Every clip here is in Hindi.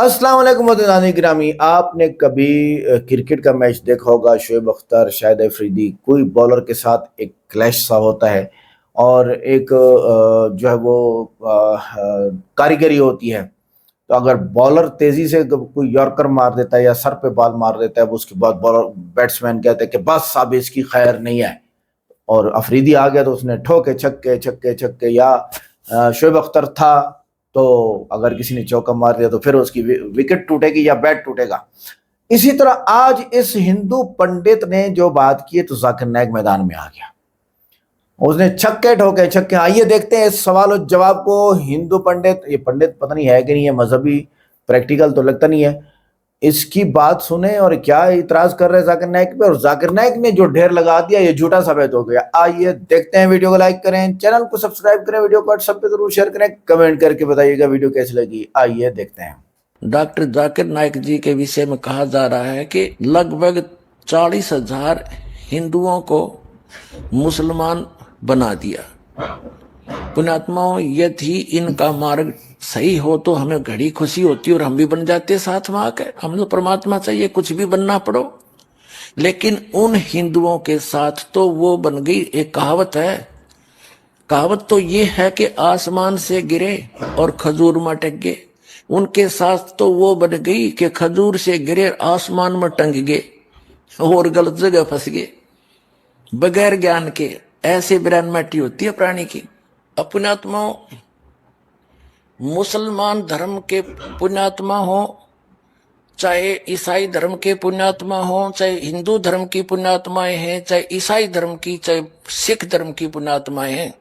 अस्सलाम वालेकुम मोहतरम गिरामी। आपने कभी क्रिकेट का मैच देखा होगा। शोएब अख्तर, शाहिद अफरीदी, कोई बॉलर के साथ एक क्लैश सा होता है और एक जो है वो कारीगरी होती है। तो अगर बॉलर तेजी से कोई यॉर्कर मार देता है या सर पे बॉल मार देता है, उसके बाद बॉलर बैट्समैन कहते हैं कि बस अब इसकी खैर नहीं है, और अफरीदी आ गया तो उसने ठोके छक्के छक्के छक्के। या शोएब अख्तर था तो अगर किसी ने चौका मार दिया तो फिर उसकी विकेट टूटेगी या बैट टूटेगा। इसी तरह आज इस हिंदू पंडित ने जो बात की तो जाकिर नाइक मैदान में आ गया, उसने छक्के ठोके छक्के। आइए देखते हैं इस सवाल और जवाब को। हिंदू पंडित, ये पंडित पता नहीं है कि नहीं है, मजहबी प्रैक्टिकल तो लगता नहीं है, इसकी बात सुने और क्या इतराज कर रहे हैं जाकिर नाइक पे। और जाकिर नाइक ने जो ढेर लगा दिया ये झूठा साबित हो गया। आइए देखते हैं। वीडियो को लाइक करें, चैनल को सब्सक्राइब करें, वीडियो को व्हाट्सएप पे जरूर शेयर करें, कमेंट करके बताइएगा वीडियो कैसी लगी। आइए देखते हैं। डॉक्टर जाकिर नाइक जी के विषय में कहा जा रहा है कि लगभग 40,000 हिंदुओं को मुसलमान बना दिया। पुण्यात्माओं, यदि इनका मार्ग सही हो तो हमें घड़ी खुशी होती और हम भी बन जाते साथ में आकर। हम तो परमात्मा चाहिए, कुछ भी बनना पड़ो। लेकिन उन हिंदुओं के साथ तो वो बन गई। एक कहावत है, कहावत तो ये है कि आसमान से गिरे और खजूर में टक गए। उनके साथ तो वो बन गई कि खजूर से गिरे, आसमान में टंग गए और गलत जगह फंस गए बगैर ज्ञान के। ऐसे ब्रह्मटी होती है प्राणी की। पुण्यात्मा, मुसलमान धर्म के पुण्यात्मा हो, चाहे ईसाई धर्म के पुण्यात्मा हो, चाहे हिंदू धर्म की पुण्यात्माएं हैं, चाहे ईसाई धर्म की, चाहे सिख धर्म की पुण्यात्माएं हैं,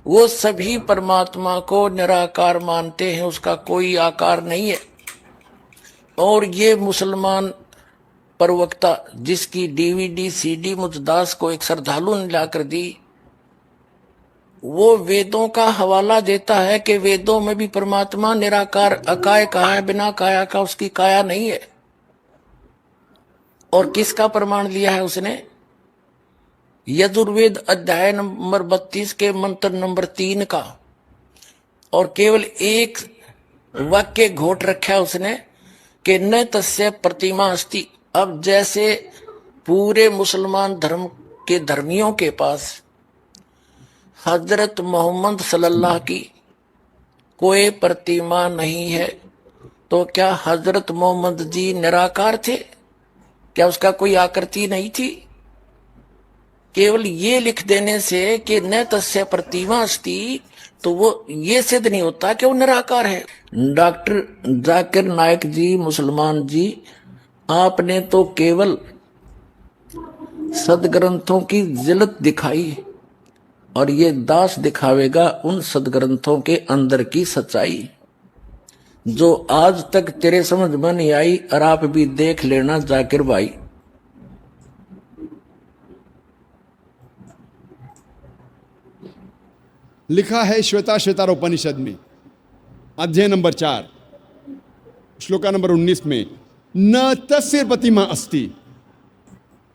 वो सभी परमात्मा को निराकार मानते हैं। उसका कोई आकार नहीं है। और ये मुसलमान प्रवक्ता जिसकी डीवीडी सीडी मुझदास को एक श्रद्धालु ने लाकर दी, वो वेदों का हवाला देता है कि वेदों में भी परमात्मा निराकार अकाय कहा है, बिना काया का उसकी काया नहीं है। और किसका प्रमाण लिया है उसने? यजुर्वेद अध्याय नंबर 32 के मंत्र नंबर 3 का। और केवल एक वाक्य घोट रखा है उसने कि न तस्य प्रतिमा अस्ति। अब जैसे पूरे मुसलमान धर्म के धर्मियों के पास हजरत मोहम्मद सल्लल्लाहु की कोई प्रतिमा नहीं है, तो क्या हजरत मोहम्मद जी निराकार थे? क्या उसका कोई आकृति नहीं थी? केवल ये लिख देने से कि न तस्य प्रतिमा अस्ति, तो वो ये सिद्ध नहीं होता कि वो निराकार है। डॉक्टर जाकिर नाइक जी, मुसलमान जी, आपने तो केवल सदग्रंथों की जिल्लत दिखाई और ये दास दिखावेगा उन सदग्रंथों के अंदर की सच्चाई जो आज तक तेरे समझ में नहीं आई। और आप भी देख लेना जाकिर भाई। लिखा है श्वेता उपनिषद में, अध्याय नंबर 4, श्लोका नंबर 19 में, न तस्य प्रतिमा अस्ति।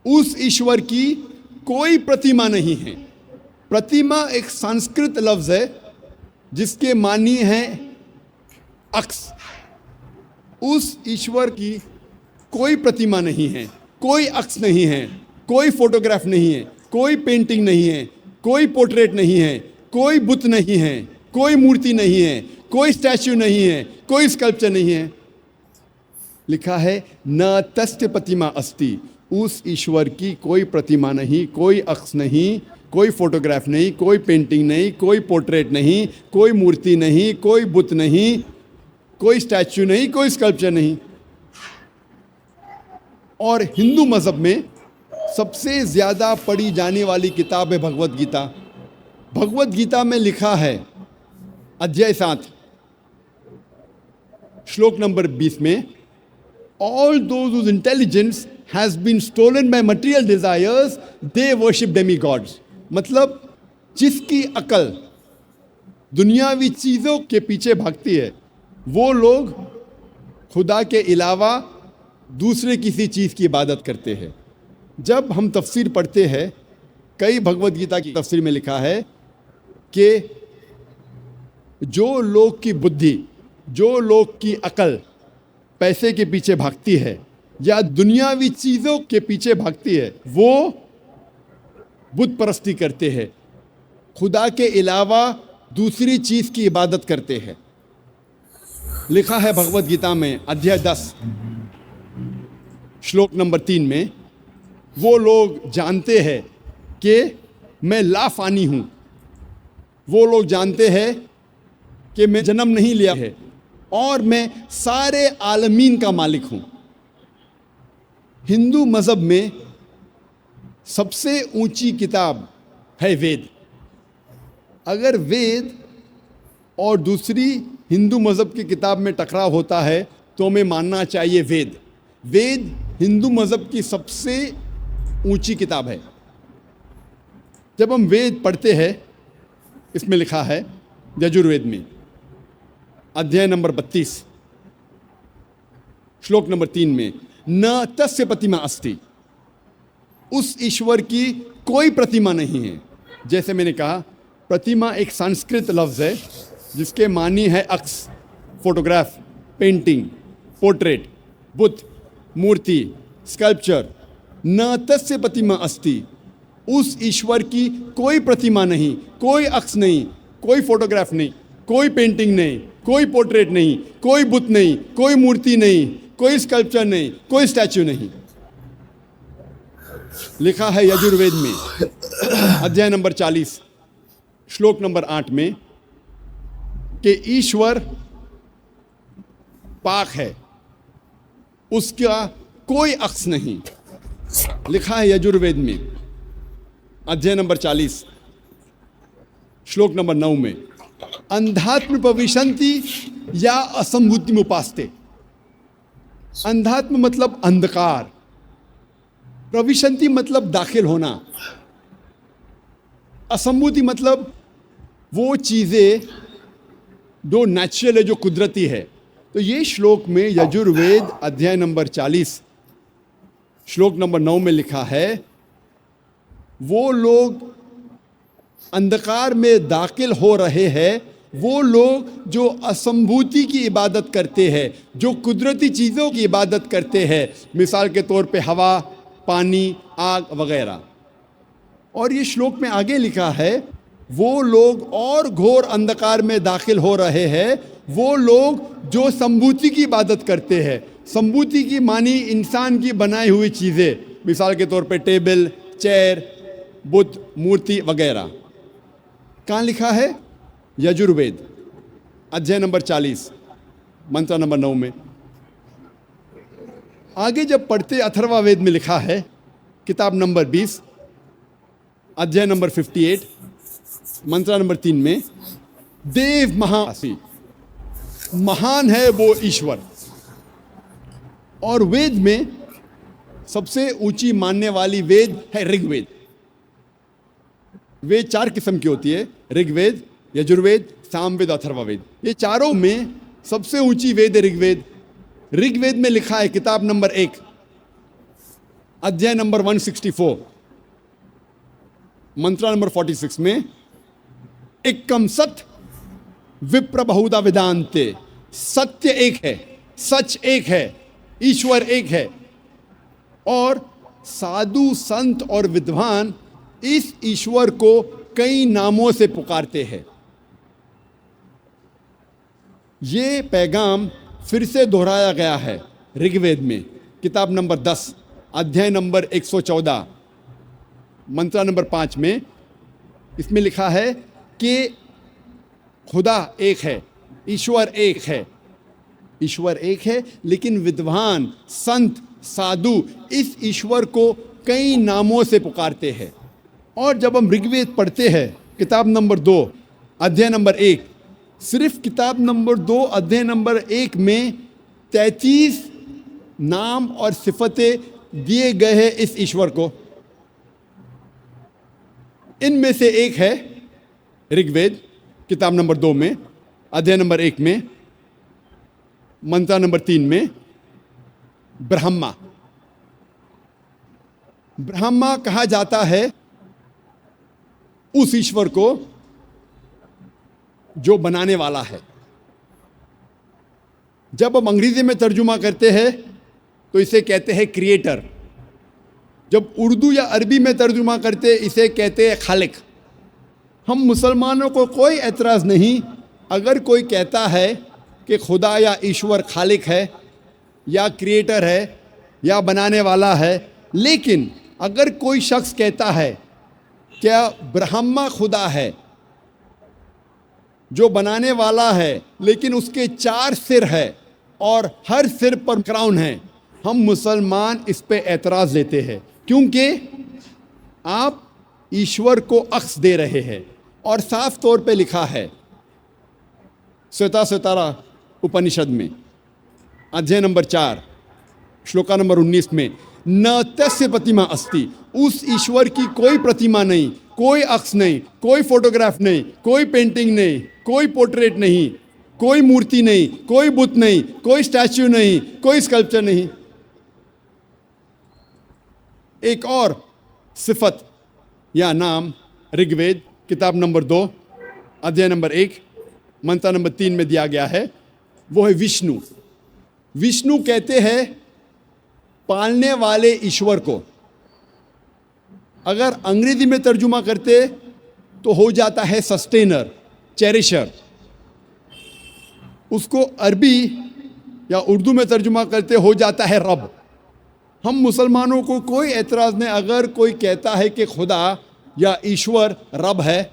उस ईश्वर की कोई प्रतिमा नहीं है। प्रतिमा एक संस्कृत लफ्ज है जिसके मानी है अक्स। उस ईश्वर की कोई प्रतिमा नहीं है, कोई अक्स नहीं है, कोई फोटोग्राफ नहीं है, कोई पेंटिंग नहीं है, कोई पोर्ट्रेट नहीं है, कोई बुत नहीं है, कोई मूर्ति नहीं है, कोई स्टैच्यू नहीं है, कोई स्कल्पचर नहीं है। लिखा है न तस्य प्रतिमा अस्ति। उस ईश्वर की कोई प्रतिमा नहीं, कोई अक्स नहीं, कोई फोटोग्राफ नहीं, कोई पेंटिंग नहीं, कोई पोर्ट्रेट नहीं, कोई मूर्ति नहीं, कोई बुत नहीं, कोई स्टैच्यू नहीं, कोई स्कल्पचर नहीं। और हिंदू मजहब में सबसे ज्यादा पढ़ी जाने वाली किताब है भगवत गीता। भगवत गीता में लिखा है, अध्याय 7 श्लोक नंबर 20 में, all those whose intelligence has been stolen by material desires, they worship demigods। मतलब जिसकी अकल दुनियावी चीजों के पीछे भागती है वो लोग खुदा के अलावा दूसरे किसी चीज की इबादत करते हैं। जब हम तफसीर पढ़ते हैं, कई भगवत गीता की तफसीर में लिखा है कि जो लोग की बुद्धि, जो लोग की अकल पैसे के पीछे भागती है या दुनियावी चीजों के पीछे भागती है, वो बुत परस्ती करते हैं, खुदा के अलावा दूसरी चीज की इबादत करते हैं। लिखा है भगवत गीता में अध्याय 10 श्लोक नंबर 3 में, वो लोग जानते हैं कि मैं लाफानी हूं, वो लोग जानते हैं कि मैं जन्म नहीं लिया है और मैं सारे आलमीन का मालिक हूं। हिंदू मज़हब में सबसे ऊंची किताब है वेद। अगर वेद और दूसरी हिंदू मज़हब की किताब में टकराव होता है तो हमें मानना चाहिए वेद। वेद हिंदू मज़हब की सबसे ऊंची किताब है। जब हम वेद पढ़ते हैं, इसमें लिखा है यजुर्वेद में अध्याय नंबर 32 श्लोक नंबर 3 में, न तस्य प्रतिमा अस्ति, उस ईश्वर की कोई प्रतिमा नहीं है। जैसे मैंने कहा, प्रतिमा एक संस्कृत लफ्ज़ है जिसके मानी है अक्स, फोटोग्राफ, पेंटिंग, पोर्ट्रेट, बुत, मूर्ति, स्कल्पचर। न तस्य प्रतिमा अस्ति, उस ईश्वर की कोई प्रतिमा नहीं, कोई अक्स नहीं, कोई फोटोग्राफ नहीं, कोई पेंटिंग नहीं, कोई पोर्ट्रेट नहीं, कोई बुत नहीं, कोई मूर्ति नहीं, कोई स्कल्पचर नहीं, कोई स्टैच्यू नहीं। लिखा है यजुर्वेद में अध्याय नंबर 40 श्लोक नंबर 8 में कि ईश्वर पाक है, उसका कोई अक्स नहीं। लिखा है यजुर्वेद में अध्याय नंबर 40 श्लोक नंबर 9 में, अंधात्म प्रविशन्ति या असंभूति उपास्ते। अंधात्म मतलब अंधकार, प्रविशन्ति मतलब दाखिल होना, असंभूति मतलब वो चीज़ें जो नेचुरल है, जो कुदरती है। तो ये श्लोक में यजुर्वेद अध्याय नंबर 40 श्लोक नंबर 9 में लिखा है, वो लोग अंधकार में दाखिल हो रहे हैं, वो लोग जो असंभूति की इबादत करते हैं, जो कुदरती चीज़ों की इबादत करते हैं, मिसाल के तौर पे हवा, पानी, आग वगैरह। और ये श्लोक में आगे लिखा है, वो लोग और घोर अंधकार में दाखिल हो रहे हैं, वो लोग जो संभूति की इबादत करते हैं। संभूति की मानी इंसान की बनाई हुई चीज़ें, मिसाल के तौर पे टेबल, चेयर, बुत, मूर्ति वगैरह। कहाँ लिखा है? यजुर्वेद अध्याय नंबर 40 मंत्र नंबर 9 में। आगे जब पढ़ते अथर्ववेद में लिखा है किताब नंबर 20 अध्याय नंबर 58 मंत्र नंबर 3 में, देव महासी, महान है वो ईश्वर। और वेद में सबसे ऊंची मानने वाली वेद है ऋग्वेद। वेद 4 किस्म की होती है, ऋग्वेद, यजुर्वेद, सामवेद, अथर्ववेद। ये चारों में सबसे ऊंची वेद है ऋग्वेद। ऋग्वेद में लिखा है किताब नंबर 1 अध्याय नंबर 164 मंत्र नंबर 46 में, एकम सत विप्र बहुधा वेदांते, सत्य एक है, सच एक है, ईश्वर एक है। और साधु संत और विद्वान इस ईश्वर को कई नामों से पुकारते हैं। ये पैगाम फिर से दोहराया गया है ऋग्वेद में किताब नंबर 10 अध्याय नंबर 114 मंत्र नंबर 5 में। इसमें लिखा है कि खुदा एक है, ईश्वर एक है, ईश्वर एक है, लेकिन विद्वान, संत, साधु इस ईश्वर को कई नामों से पुकारते हैं। और जब हम ऋग्वेद पढ़ते हैं किताब नंबर 2 अध्याय नंबर 1, सिर्फ किताब नंबर 2 अध्याय नंबर 1 में 33 नाम और सिफतें दिए गए हैं इस ईश्वर को। इनमें से एक है ऋग्वेद किताब नंबर 2 में अध्याय नंबर 1 में मंत्र नंबर 3 में, ब्रह्मा। ब्रह्मा कहा जाता है उस ईश्वर को जो बनाने वाला है। जब हम अंग्रेजी में तर्जुमा करते हैं तो इसे कहते हैं क्रिएटर। जब उर्दू या अरबी में तर्जुमा करते इसे कहते हैं खालिक। हम मुसलमानों को कोई एतराज़ नहीं अगर कोई कहता है कि खुदा या ईश्वर खालिक है या क्रिएटर है या बनाने वाला है, लेकिन अगर कोई शख्स कहता है क्या ब्रह्मा खुदा है जो बनाने वाला है लेकिन उसके 4 सिर है और हर सिर पर क्राउन है, हम मुसलमान इस पे एतराज़ लेते हैं क्योंकि आप ईश्वर को अक्स दे रहे हैं। और साफ तौर पे लिखा है श्वेता उपनिषद में अध्याय नंबर 4 श्लोका नंबर 19 में, न तस्य प्रतिमा अस्ति, उस ईश्वर की कोई प्रतिमा नहीं, कोई अक्स नहीं, कोई फोटोग्राफ नहीं, कोई पेंटिंग नहीं, कोई पोर्ट्रेट नहीं, कोई मूर्ति नहीं, कोई बुत नहीं, कोई स्टैच्यू नहीं, कोई स्कल्पचर नहीं। एक और सिफत या नाम ऋग्वेद किताब नंबर 2 अध्याय नंबर 1 मंत्र नंबर 3 में दिया गया है, वो है विष्णु। विष्णु कहते हैं पालने वाले ईश्वर को। अगर अंग्रेजी में तर्जुमा करते तो हो जाता है सस्टेनर, चेरिशर। उसको अरबी या उर्दू में तर्जुमा करते हो जाता है रब। हम मुसलमानों को कोई एतराज़ नहीं अगर कोई कहता है कि खुदा या ईश्वर रब है,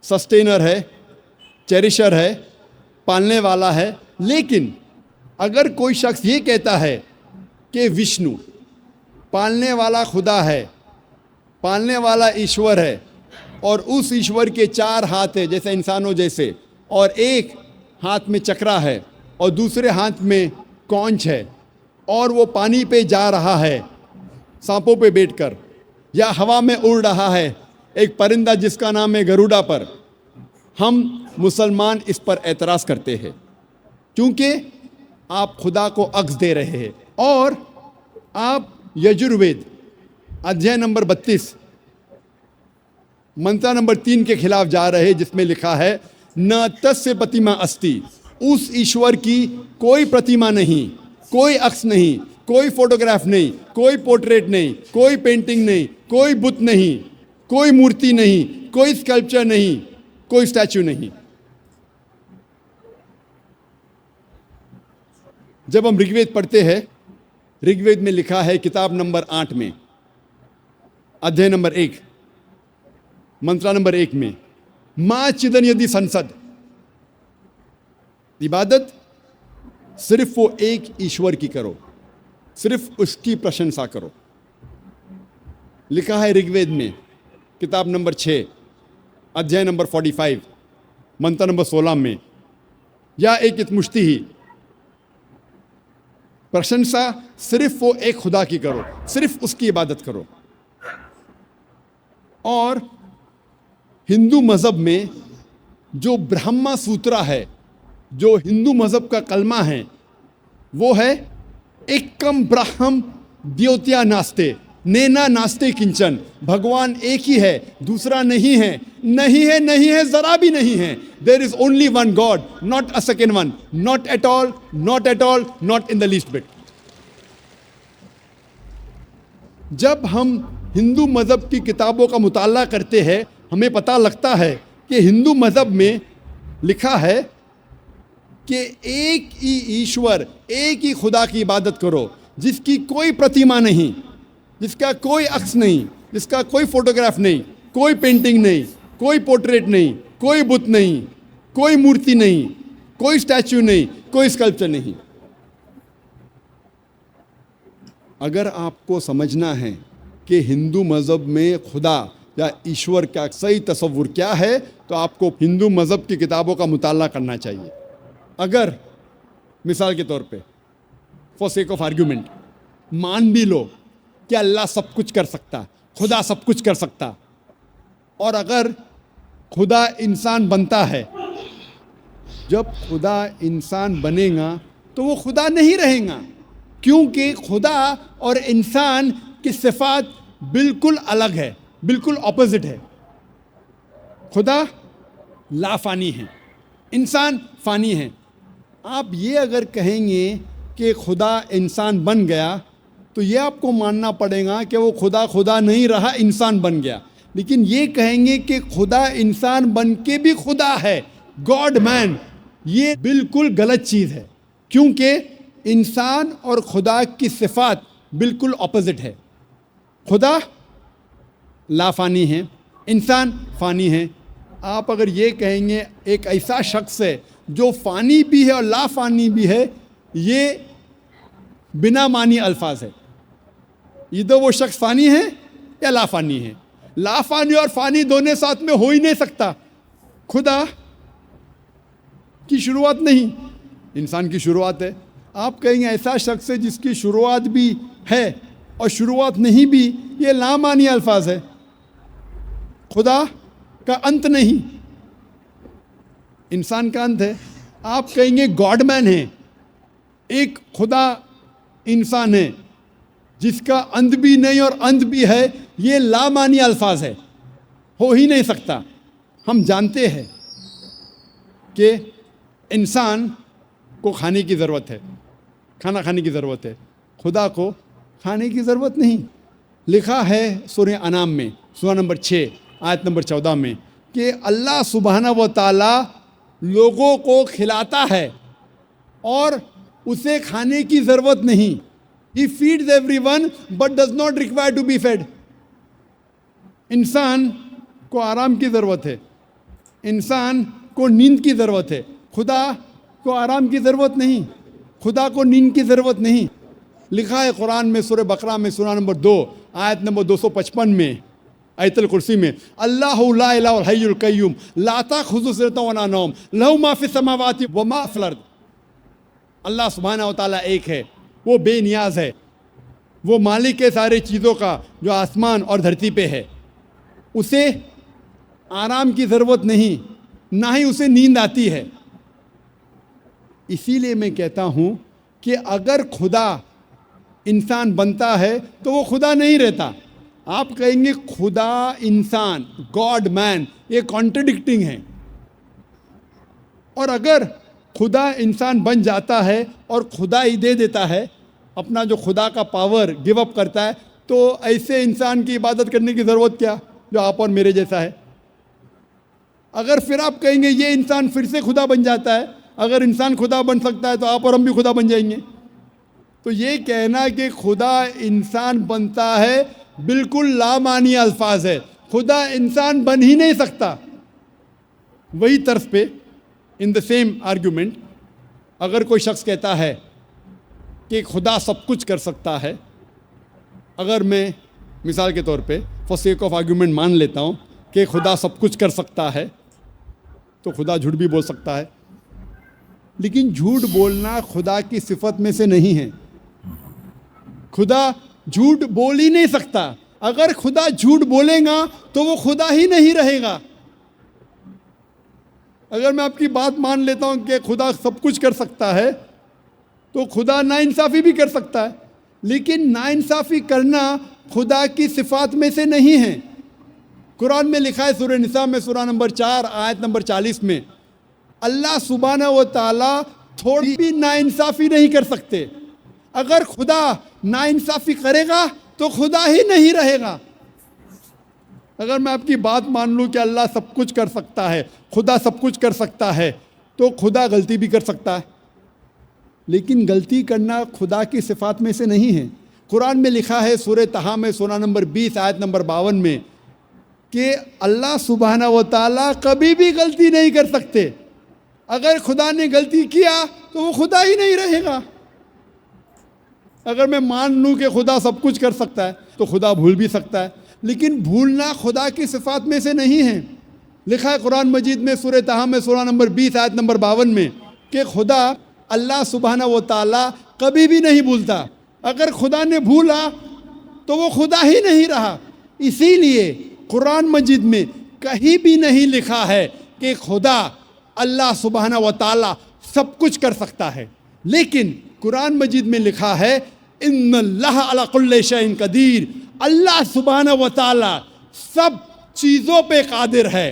सस्टेनर है, चेरिशर है, पालने वाला है, लेकिन अगर कोई शख्स ये कहता है कि विष्णु पालने वाला खुदा है, पालने वाला ईश्वर है और उस ईश्वर के 4 हाथ है जैसे इंसानों जैसे, और एक हाथ में चक्रा है और दूसरे हाथ में कौंच है और वो पानी पे जा रहा है सांपों पे बैठकर या हवा में उड़ रहा है एक परिंदा जिसका नाम है गरुड़ा पर, हम मुसलमान इस पर एतराज़ करते हैं क्योंकि आप खुदा को अक्स दे रहे हैं। और आप यजुर्वेद अध्याय नंबर 32 मंत्र नंबर 3 के खिलाफ जा रहे हैं जिसमें लिखा है न तस्य प्रतिमा अस्ति, उस ईश्वर की कोई प्रतिमा नहीं, कोई अक्स नहीं, कोई फोटोग्राफ नहीं, कोई पोर्ट्रेट नहीं, कोई पेंटिंग नहीं, कोई बुत नहीं, कोई मूर्ति नहीं, कोई स्कल्पचर नहीं, कोई स्टैच्यू नहीं। जब हम ऋग्वेद पढ़ते हैं, ऋग्वेद में लिखा है किताब नंबर 8 में अध्याय नंबर 1 मंत्र नंबर 1 में, मां चिदन यदि संसद, इबादत सिर्फ वो एक ईश्वर की करो, सिर्फ उसकी प्रशंसा करो। लिखा है ऋग्वेद में किताब नंबर 6 अध्याय नंबर 45 मंत्र नंबर 16 में, या एक मुश्ती ही, प्रशंसा सिर्फ वो एक खुदा की करो, सिर्फ उसकी इबादत करो। और हिंदू मज़हब में जो ब्रह्मा सूत्रा है, जो हिंदू मज़हब का कलमा है, वो है एकम ब्रह्म द्योत्या नास्ते, नेना नास्ते किंचन, भगवान एक ही है, दूसरा नहीं है, नहीं है, नहीं है, जरा भी नहीं है। There is only one God, not a second one, not at all, not at all, not in the least bit. जब हम हिंदू मज़हब की किताबों का मुताला करते हैं, हमें पता लगता है कि हिंदू मज़हब में लिखा है कि एक ही ईश्वर, एक ही खुदा की इबादत करो, जिसकी कोई प्रतिमा नहीं, जिसका कोई अक्स नहीं, जिसका कोई फोटोग्राफ नहीं, कोई पेंटिंग नहीं, कोई पोर्ट्रेट नहीं, कोई बुत नहीं, कोई मूर्ति नहीं, कोई स्टैच्यू नहीं, कोई स्कल्पचर नहीं। अगर आपको समझना है कि हिंदू मज़हब में खुदा या ईश्वर का सही तस्वुर क्या है, तो आपको हिंदू मज़हब की किताबों का मुताला करना चाहिए। अगर मिसाल के तौर पे फॉर सेक ऑफ आर्ग्यूमेंट मान भी लो कि अल्लाह सब कुछ कर सकता, खुदा सब कुछ कर सकता, और अगर खुदा इंसान बनता है, जब खुदा इंसान बनेगा तो वो खुदा नहीं रहेगा, क्योंकि खुदा और इंसान की सिफात बिल्कुल अलग है, बिल्कुल ऑपोजिट है। खुदा लाफानी है, इंसान फानी है। आप ये अगर कहेंगे कि खुदा इंसान बन गया तो ये आपको मानना पड़ेगा कि वो खुदा नहीं रहा, इंसान बन गया। लेकिन ये कहेंगे कि खुदा इंसान बन के भी खुदा है, गॉड मैन, ये बिल्कुल गलत चीज़ है, क्योंकि इंसान और खुदा की सिफात बिल्कुल ऑपोजिट है। खुदा लाफानी है, इंसान फ़ानी है। आप अगर ये कहेंगे एक ऐसा शख्स है जो फ़ानी भी है और लाफानी भी है, ये बिना मानी अल्फाज है। इधर वो शख्स फ़ानी है या लाफानी है। लाफानी और फ़ानी दोनों साथ में हो ही नहीं सकता। खुदा की शुरुआत नहीं, इंसान की शुरुआत है। आप कहेंगे ऐसा शख्स है जिसकी शुरुआत भी है और शुरुआत नहीं भी, ये लामानी अल्फाज है। खुदा का अंत नहीं, इंसान का अंत है। आप कहेंगे गॉड मैन है, एक खुदा इंसान है जिसका अंत भी नहीं और अंत भी है, ये लामानी अल्फाज है, हो ही नहीं सकता। हम जानते हैं कि इंसान को खाने की ज़रूरत है, खाना खाने की ज़रूरत है, खुदा को खाने की ज़रूरत नहीं। लिखा है सूरह अनाम में, सूरह नंबर 6 आयत नंबर 14 में कि अल्लाह सुब्हानहू व तआला लोगों को खिलाता है और उसे खाने की ज़रूरत नहीं। He feeds everyone but does not require to be fed. इंसान को आराम की ज़रूरत है, इंसान को नींद की ज़रूरत है, खुदा को आराम की ज़रूरत नहीं, खुदा को नींद की ज़रूरत नहीं। लिखा है कुरान में सूरह बकरा में सूरह नंबर 2 आयत नंबर 255 में, आयतुल कुर्सी में, अल्लाहु ला इलाहा इल्लल हय्युल कय्यूम ला ताखुज़ुहु सिनतुन वला नौम लहू मा फ़िस समावाति व मा फ़िल अर्द। अल्लाह सुब्हानहू व तआला एक है, वो बेनियाज है, वो मालिक है सारी चीज़ों का जो आसमान और धरती पे है। उसे आराम की ज़रूरत नहीं, ना ही उसे नींद आती है। इसीलिए मैं कहता हूँ कि अगर खुदा इंसान बनता है तो वो खुदा नहीं रहता। आप कहेंगे खुदा इंसान, गॉड मैन, ये कॉन्ट्रडिक्टिंग है। और अगर खुदा इंसान बन जाता है और खुदा ही दे देता है, अपना जो खुदा का पावर गिव अप करता है, तो ऐसे इंसान की इबादत करने की ज़रूरत क्या जो आप और मेरे जैसा है। अगर फिर आप कहेंगे ये इंसान फिर से खुदा बन जाता है, अगर इंसान खुदा बन सकता है तो आप और हम भी खुदा बन जाएंगे। तो ये कहना कि खुदा इंसान बनता है बिल्कुल लामानी अल्फाज है। खुदा इंसान बन ही नहीं सकता। वही तर्ज पे इन द सेम आर्ग्यूमेंट अगर कोई शख्स कहता है कि खुदा सब कुछ कर सकता है, अगर मैं मिसाल के तौर पे फॉर सेक ऑफ आर्ग्यूमेंट मान लेता हूँ कि खुदा सब कुछ कर सकता है, तो खुदा झूठ भी बोल सकता है। लेकिन झूठ बोलना खुदा की सिफत में से नहीं है। खुदा झूठ बोल ही नहीं सकता। अगर खुदा झूठ बोलेगा तो वो खुदा ही नहीं रहेगा। अगर मैं आपकी बात मान लेता हूं कि खुदा सब कुछ कर सकता है, तो खुदा नाइंसाफ़ी भी कर सकता है। लेकिन नाइंसाफ़ी करना खुदा की सिफात में से नहीं है। कुरान में लिखा है सूरह निसा में सूरह नंबर 4 आयत नंबर 40 में, अल्लाह सुब्हानहू व तआला थोड़ी भी नाइंसाफ़ी नहीं कर सकते। अगर खुदा नाइंसाफ़ी करेगा तो खुदा ही नहीं रहेगा। अगर मैं आपकी बात मान लूँ कि अल्लाह सब कुछ कर सकता है, खुदा सब कुछ कर सकता है, तो खुदा गलती भी कर सकता है। लेकिन गलती करना खुदा की सिफात में से नहीं है। कुरान में लिखा है सूरह तहा में सूरह नंबर 20 आयत नंबर 52 में कि अल्लाह सुब्हानहू व तआला कभी भी गलती नहीं कर सकते। अगर खुदा ने गलती किया तो वो खुदा ही नहीं रहेगा। अगर मैं मान लूँ कि खुदा सब कुछ कर सकता है तो खुदा भूल भी सकता है, लेकिन भूलना खुदा की सिफात में से नहीं है। लिखा है कुरान मजीद में सूरह तहा में सूरह नंबर 20 आयत नंबर 52 में कि खुदा अल्लाह सुब्हानहू व तआला कभी भी नहीं भूलता। अगर खुदा ने भूला तो वो खुदा ही नहीं रहा। इसीलिए कुरान मजीद में कहीं भी नहीं लिखा है कि खुदा अल्लाह सुब्हानहू व तआला सब कुछ कर सकता है। लेकिन कुरान मजीद में लिखा है इन्नल्लाह अला कुल्लि शैइन कदीर, अल्लाह सुब्हानहू व तआला सब चीज़ों पे कादिर है।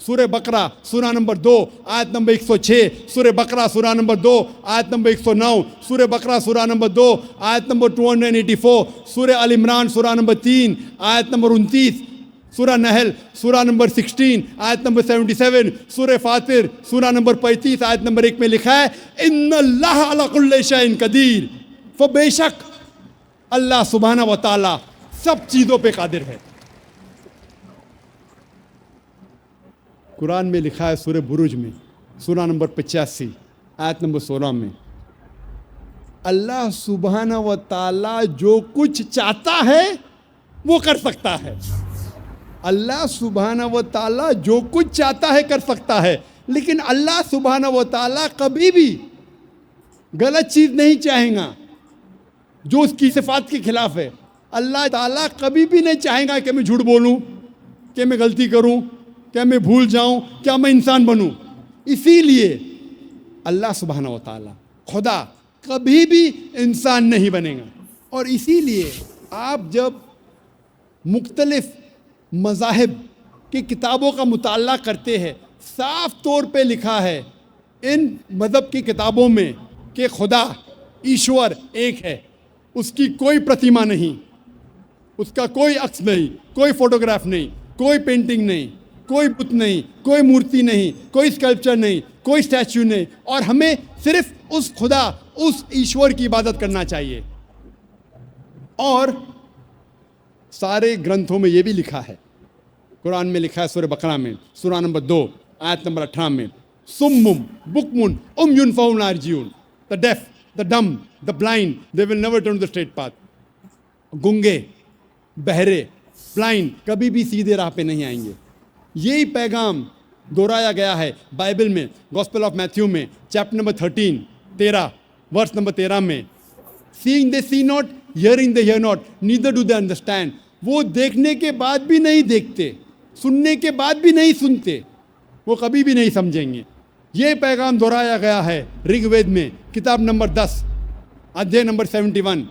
सूरह बकरा सूरा नंबर 2 आयत नंबर 106, सूरह बकरा सूरा नंबर 2 आयत नंबर 109, सूरह बकरा सूरा नंबर 2 आयत नंबर 284, सूरह अल इमरान सूरा नंबर 3 आयत नंबर 29, सूरह नहल सूरा नंबर 16 आयत नंबर 77, सूरह फातिर सूरा नंबर 35 आयत नंबर 1 में लिखा है इन्नल्लाह अला कुल्लि शैइन कदीर, वो बेशक अल्लाह सुब्हाना व तआला सब चीज़ों पे कादिर है। कुरान में लिखा है सूरह बुरुज में सूरा नंबर 85 आयत नंबर 16 में अल्लाह सुब्हाना व तआला जो कुछ चाहता है वो कर सकता है। अल्लाह सुब्हाना व तआला जो कुछ चाहता है कर सकता है, लेकिन अल्लाह सुब्हाना व तआला कभी भी गलत चीज़ नहीं चाहेगा जो उसकी सिफात के खिलाफ है। अल्लाह ताला कभी भी नहीं चाहेगा कि मैं झूठ बोलूं, कि मैं गलती करूं, क्या मैं भूल जाऊं, क्या मैं इंसान बनूं। इसीलिए अल्लाह सुब्हाना व तआला खुदा कभी भी इंसान नहीं बनेगा। और इसीलिए आप जब मुख्तलिफ मज़ाहिब की किताबों का मुताला करते हैं, साफ तौर पे लिखा है इन मज़हब की किताबों में कि खुदा ईश्वर एक है, उसकी कोई प्रतिमा नहीं, उसका कोई अक्स नहीं, कोई फोटोग्राफ नहीं, कोई पेंटिंग नहीं, कोई बुत नहीं, कोई मूर्ति नहीं, कोई स्कल्पचर नहीं, कोई स्टैच्यू नहीं, और हमें सिर्फ उस खुदा उस ईश्वर की इबादत करना चाहिए। और सारे ग्रंथों में ये भी लिखा है, कुरान में लिखा है सूरह बकरा में सूरा नंबर 2 आयत नंबर 18 में सुम्मुम बुकमुन उम्युन फहुम ला यर्जिऊन, the deaf, the dumb, the blind, they will never turn the straight path. गूंगे, बहरे, ब्लाइंड कभी भी सीधे राह पे नहीं आएंगे। यही पैगाम दोहराया गया है बाइबल में, गॉस्पेल ऑफ मैथ्यू में चैप्टर नंबर 13 वर्स नंबर 13 में, seeing they see not, hearing they hear not, neither do they understand. वो देखने के बाद भी नहीं देखते, सुनने के बाद भी नहीं सुनते, वो कभी भी नहीं समझेंगे। ये पैगाम दोहराया गया है ऋग्वेद में किताब नंबर 10 अध्याय नंबर 71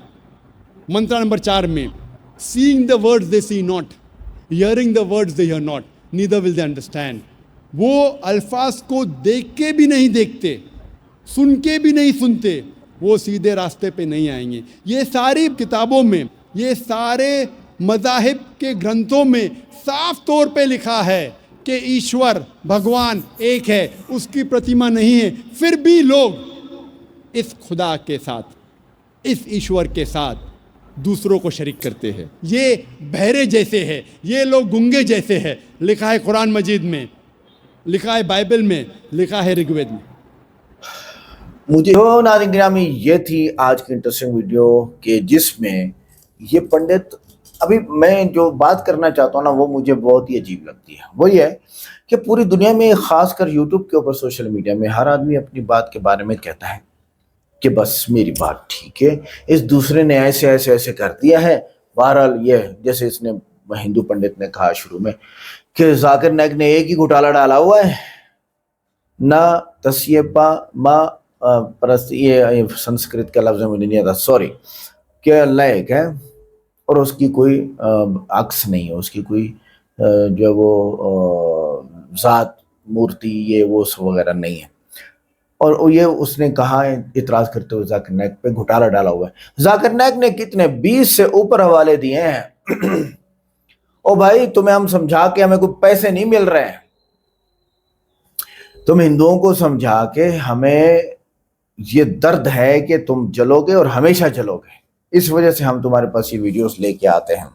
मंत्र नंबर 4 में, seeing the words they see not, hearing the words they hear not, neither will they understand. वो अल्फाज को देख के भी नहीं देखते, सुन के भी नहीं सुनते, वो सीधे रास्ते पे नहीं आएंगे। ये सारी किताबों में, ये सारे मज़ाहिब के ग्रंथों में साफ तौर पे लिखा है कि ईश्वर भगवान एक है, उसकी प्रतिमा नहीं है। फिर भी लोग इस खुदा के साथ, इस ईश्वर के साथ दूसरों को शरीक करते हैं। ये बहरे जैसे है, ये लोग गूंगे जैसे है। लिखा है कुरान मजीद में, लिखा है बाइबल में, लिखा है ऋग्वेद में। मुझे नाज़रीन गिरामी, ये थी आज की इंटरेस्टिंग वीडियो के जिसमें ये पंडित, अभी मैं जो बात करना चाहता हूँ ना, वो मुझे बहुत ही अजीब लगती है। वो ये है कि पूरी दुनिया में, खासकर यूट्यूब के ऊपर, सोशल मीडिया में, हर आदमी अपनी बात के बारे में कहता है कि बस मेरी बात ठीक है, इस दूसरे ने ऐसे ऐसे ऐसे कर दिया है। बहरहाल ये, जैसे इसने हिंदू पंडित ने कहा शुरू में कि जाकिर नाइक ने एक ही घोटाला डाला हुआ है, ना तस्यपा मा परस्त, ये संस्कृत का लफ्ज़ मुझे नहीं आता, सॉरी, कि अल्लाह एक है और उसकी कोई अक्स नहीं है, उसकी कोई जो वो ज़ात, मूर्ति, ये वो वगैरह नहीं है। और ये उसने कहा है इतराज़ करते हुए जाकिर नाइक पे घोटाला डाला हुआ है। जाकिर नाइक ने कितने 20 से ऊपर हवाले दिए हैं। ओ भाई, तुम्हें हम समझा के हमें कोई पैसे नहीं मिल रहे हैं, तुम हिंदुओं को समझा के हमें ये दर्द है कि तुम जलोगे और हमेशा जलोगे, इस वजह से हम तुम्हारे पास ये वीडियोस लेके आते हैं।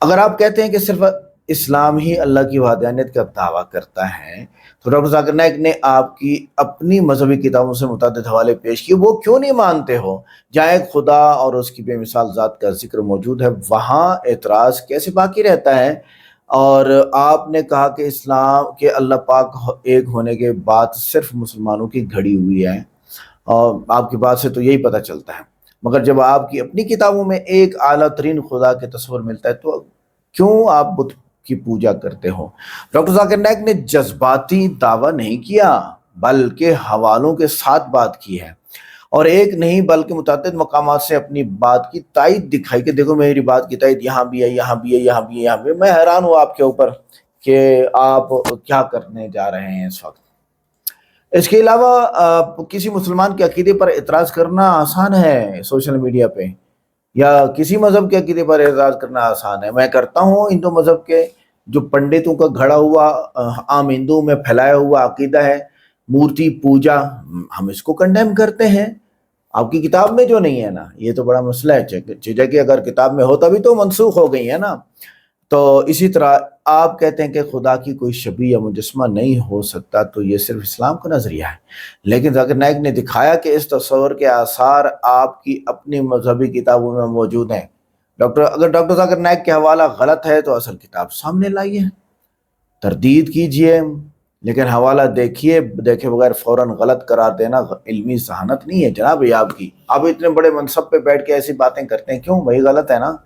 अगर आप कहते हैं कि सिर्फ इस्लाम ही अल्लाह की वहदानियत का दावा करता है, तो डॉक्टर जाकिर नाइक ने आपकी अपनी मजहबी किताबों से मुतअद्दिद हवाले पेश किए, वो क्यों नहीं मानते हो? जहाँ एक खुदा और उसकी बेमिसाल ज़ात का जिक्र मौजूद है, वहाँ एतराज़ कैसे बाकी रहता है? और आपने कहा कि इस्लाम के अल्लाह पाक एक होने के बाद सिर्फ मुसलमानों की घड़ी हुई है, और आपकी बात से तो यही पता चलता है। मगर जब आपकी अपनी किताबों में एक आला तरीन खुदा के तस्वर मिलता है, तो क्यों आप बुत की पूजा करते हो? डॉक्टर जाकिर नाइक ने जज्बाती दावा नहीं किया, बल्कि हवालों के साथ बात की है, और एक नहीं बल्कि मुतअद्दिद मकामात से अपनी बात की तायद दिखाई कि देखो मेरी बात की तायद यहाँ भी है, यहाँ भी है, यहाँ भी है, यहाँ भी है। मैं हैरान हूँ आपके ऊपर कि आप क्या करने जा रहे हैं इस वक्त। इसके अलावा किसी मुसलमान के अकीदे पर एतराज करना आसान है सोशल मीडिया पे, या किसी मजहब के अकीदे पर एतराज करना आसान है। मैं करता हूँ हिंदू मजहब के जो पंडितों का घड़ा हुआ आम हिंदू में फैलाया हुआ अकीदा है मूर्ति पूजा, हम इसको कंडेम करते हैं। आपकी किताब में जो नहीं है ना, ये तो बड़ा मसला है। चीजें कि अगर किताब में हो तभी तो मनसूख हो गई है ना। तो इसी तरह आप कहते हैं कि खुदा की कोई शबी या मुजस्मा नहीं हो सकता, तो ये सिर्फ इस्लाम का नजरिया है। लेकिन जाकिर नाइक ने दिखाया कि इस तस्वर के आसार आपकी अपनी मजहबी किताबों में मौजूद हैं। अगर डॉक्टर जाकिर नाइक का हवाला गलत है तो असल किताब सामने लाइए, तरदीद कीजिए, लेकिन हवाला देखे बगैर फौरन गलत करार देना इल्मी सहानत नहीं है जनाब। ये आपकी, आप इतने बड़े मनसब पे बैठ के ऐसी बातें करते हैं क्यों? वही गलत है ना।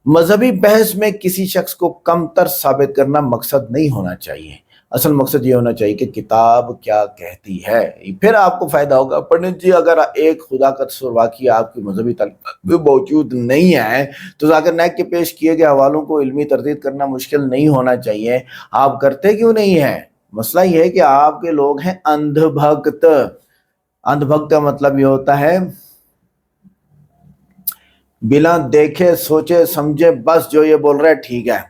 मजहबी बहस में किसी शख्स को कमतर साबित करना मकसद नहीं होना चाहिए। असल मकसद ये होना चाहिए कि किताब क्या कहती है, फिर आपको फायदा होगा। पंडित जी, अगर एक खुदा का तस्वर वाकई आपकी मजहबी तालीम में मौजूद नहीं है तो जाकिर नाइक के पेश किए गए हवालों को इल्मी तरदीद करना मुश्किल नहीं होना चाहिए। आप करते क्यों नहीं है? मसला ये है कि आपके लोग हैं अंधभक्त। अंधभक्त का मतलब ये होता है बिना देखे सोचे समझे बस जो ये बोल रहा है ठीक है।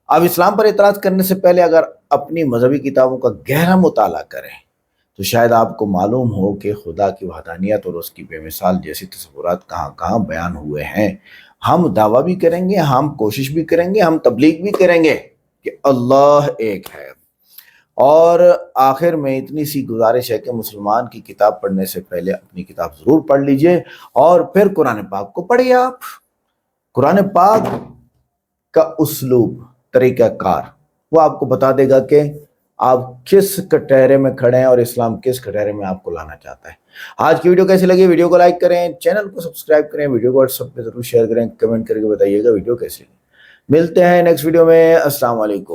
अब इस्लाम पर इतराज करने से पहले अगर अपनी मजहबी किताबों का गहरा मुताला करें तो शायद आपको मालूम हो कि खुदा की वहदानियत और उसकी बेमिसाल जैसी तस्वुरात कहाँ कहाँ बयान हुए हैं। हम दावा भी करेंगे, हम कोशिश भी करेंगे, हम तबलीग भी करेंगे कि अल्लाह एक है। और आखिर में इतनी सी गुजारिश है कि मुसलमान की किताब पढ़ने से पहले अपनी किताब ज़रूर पढ़ लीजिए और फिर कुरान पाक को पढ़िए। आप कुरान पाक का उस्लूब, तरीक़ाकार, वो आपको बता देगा कि आप किस कटहरे में खड़े हैं और इस्लाम किस कटहरे में आपको लाना चाहता है। आज की वीडियो कैसी लगी? वीडियो को लाइक करें, चैनल को सब्सक्राइब करें, वीडियो को व्हाट्सएप पे ज़रूर शेयर करें, कमेंट करके बताइएगा वीडियो कैसी लगी। मिलते हैं नेक्स्ट वीडियो में। अस्सलाम वालेकुम।